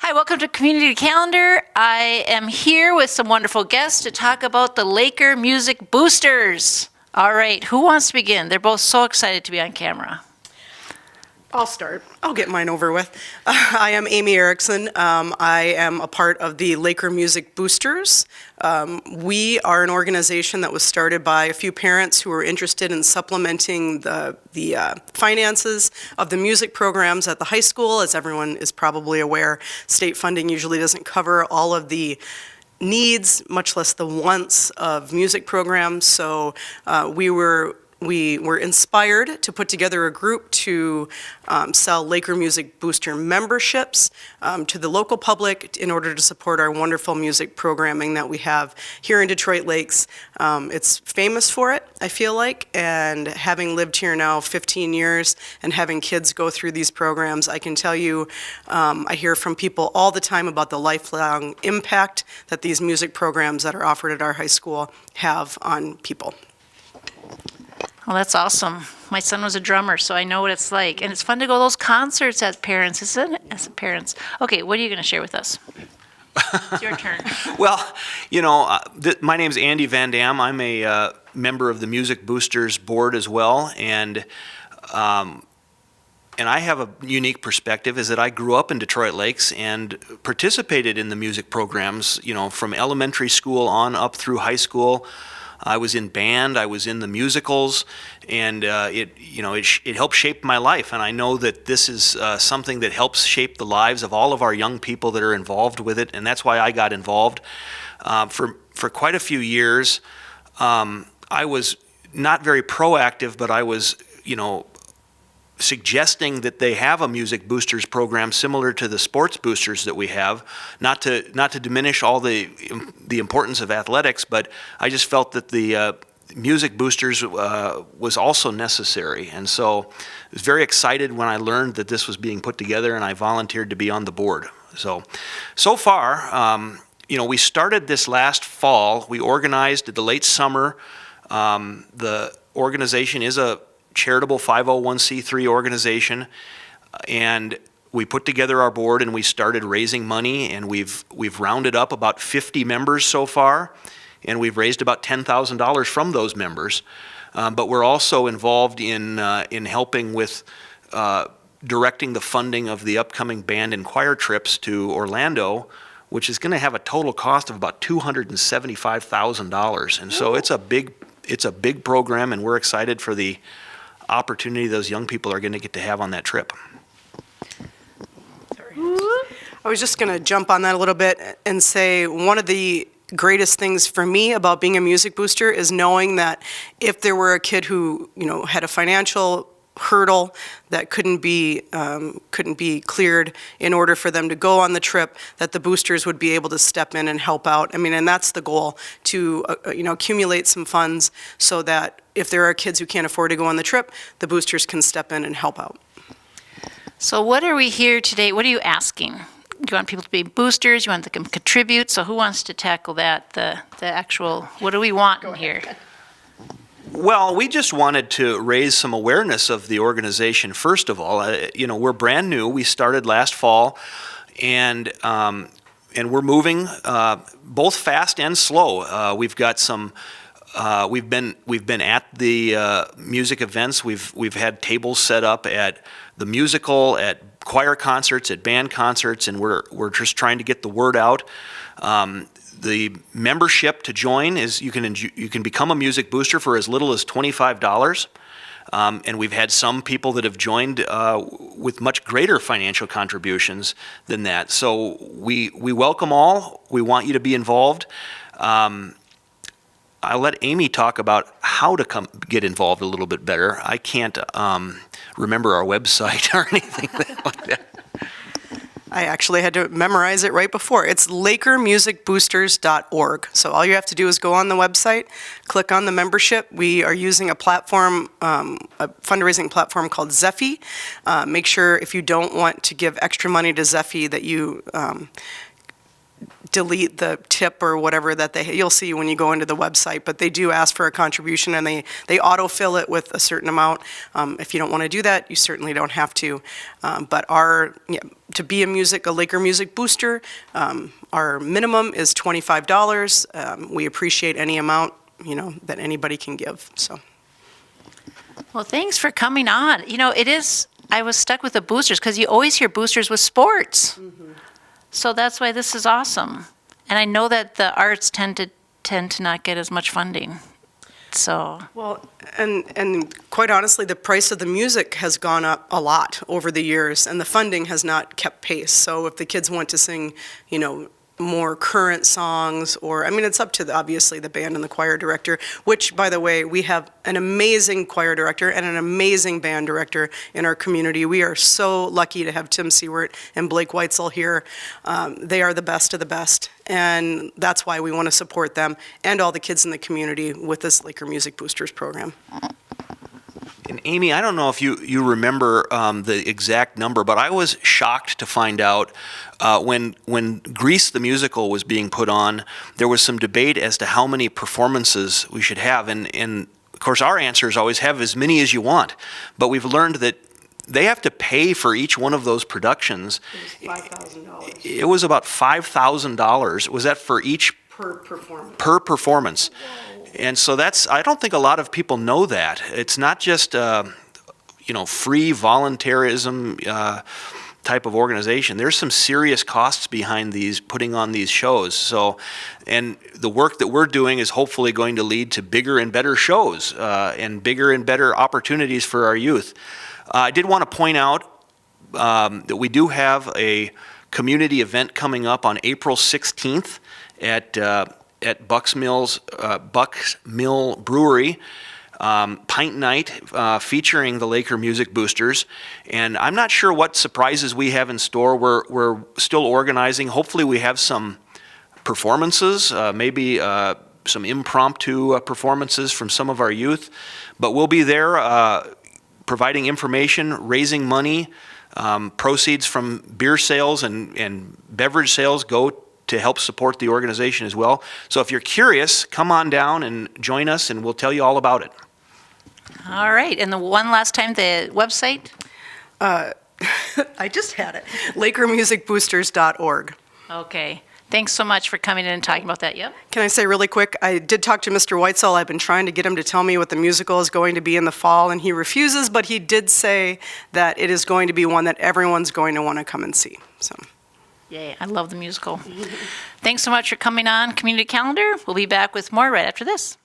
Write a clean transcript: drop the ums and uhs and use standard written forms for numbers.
Hi, welcome to Community Calendar. I am here with some wonderful guests to talk about the Laker Music Boosters. All right, who wants to begin? They're both so excited to be on camera. I'll start. I'll get mine over with. I am Amy Erickson. I am a part of the Laker Music Boosters. We are an organization that was started by a few parents who were interested in supplementing the finances of the music programs at the high school. As everyone is probably aware, state funding usually doesn't cover all of the needs, much less the wants of music programs. So we were inspired to put together a group to sell Laker Music Booster memberships to the local public in order to support our wonderful music programming that we have here in Detroit Lakes. It's famous for it, I feel like, and having lived here now 15 years and having kids go through these programs, I can tell you, I hear from people all the time about the lifelong impact that these music programs that are offered at our high school have on people. Well, that's awesome. My son was a drummer, so I know what it's like. And it's fun to go to those concerts as parents, isn't it? As parents. Okay, what are you going to share with us? It's your turn. Well, my name's Andy Van Dam. I'm a member of the Music Boosters board as well, and I have a unique perspective, is that I grew up in Detroit Lakes and participated in the music programs, from elementary school on up through high school. I was in band, I was in the musicals, and it helped shape my life. And I know that this is something that helps shape the lives of all of our young people that are involved with it, and that's why I got involved. For quite a few years, I was not very proactive, but I was, suggesting that they have a music boosters program similar to the sports boosters that we have, not to diminish all the importance of athletics, but I just felt that the music boosters was also necessary. And so I was very excited when I learned that this was being put together, and I volunteered to be on the board. So far, we started this last fall. We organized the late summer. The organization is a charitable 501c3 organization, and we put together our board and we started raising money, and we've rounded up about 50 members so far, and we've raised about $10,000 from those members. But we're also involved in helping with directing the funding of the upcoming band and choir trips to Orlando, which is going to have a total cost of about $275,000. And so it's a big program, and we're excited for the opportunity those young people are going to get to have on that trip. I was just going to jump on that a little bit and say one of the greatest things for me about being a music booster is knowing that if there were a kid who had a financial hurdle that couldn't be cleared in order for them to go on the trip, that the boosters would be able to step in and help out. And that's the goal, to accumulate some funds so that if there are kids who can't afford to go on the trip, the boosters can step in and help out. So what are we here today? What are you asking? Do you want people to be boosters? You want them to contribute? So who wants to tackle that? The actual, what do we want in here? Well, we just wanted to raise some awareness of the organization, first of all. We're brand new. We started last fall, and we're moving both fast and slow. We've got some. We've been at the music events. We've had tables set up at the musical, at choir concerts, at band concerts, and we're just trying to get the word out. The membership to join is you can become a music booster for as little as $25, and we've had some people that have joined with much greater financial contributions than that. So we welcome all. We want you to be involved. I'll let Amy talk about how to get involved a little bit better. I can't remember our website or anything like that. I actually had to memorize it right before. It's lakermusicboosters.org. So all you have to do is go on the website, click on the membership. We are using a platform, a fundraising platform called Zephy. Make sure if you don't want to give extra money to Zephy that you delete the tip or whatever that you'll see when you go into the website, but they do ask for a contribution, and they autofill it with a certain amount. If you don't want to do that, you certainly don't have to. But to be a Laker Music Booster, our minimum is $25. We appreciate any amount, that anybody can give, so. Well, thanks for coming on. I was stuck with the boosters because you always hear boosters with sports. So that's why this is awesome. And I know that the arts tend to not get as much funding. So. Well, and quite honestly, the price of the music has gone up a lot over the years, and the funding has not kept pace. So if the kids want to sing, more current songs, or, it's up to, obviously, the band and the choir director, which, by the way, we have an amazing choir director and an amazing band director in our community. We are so lucky to have Tim Seward and Blake Weitzel here. They are the best of the best, and that's why we want to support them and all the kids in the community with this Laker Music Boosters program. And Amy, I don't know if you remember the exact number, but I was shocked to find out when Grease the musical was being put on, there was some debate as to how many performances we should have. And of course, our answer is always have as many as you want. But we've learned that they have to pay for each one of those productions. It was $5,000. It was about $5,000. Was that for each? Per performance. Per performance. And so I don't think a lot of people know that. It's not just, free voluntarism type of organization. There's some serious costs behind putting on these shows. So, and the work that we're doing is hopefully going to lead to bigger and better shows and bigger and better opportunities for our youth. I did want to point out that we do have a community event coming up on April 16th at Bucks Mills Brewery, Pint Night, featuring the Laker Music Boosters. And I'm not sure what surprises we have in store. We're still organizing. Hopefully we have some performances, maybe some impromptu performances from some of our youth. But we'll be there providing information, raising money. Proceeds from beer sales and beverage sales go to help support the organization as well. So if you're curious, come on down and join us, and we'll tell you all about it. All right. And the one last time, the website? I just had it. LakerMusicBoosters.org. Okay. Thanks so much for coming in and talking about that. Yep. Can I say really quick, I did talk to Mr. Weitzel. I've been trying to get him to tell me what the musical is going to be in the fall, and he refuses, but he did say that it is going to be one that everyone's going to want to come and see. So. Yay, I love the musical. Thanks so much for coming on Community Calendar. We'll be back with more right after this.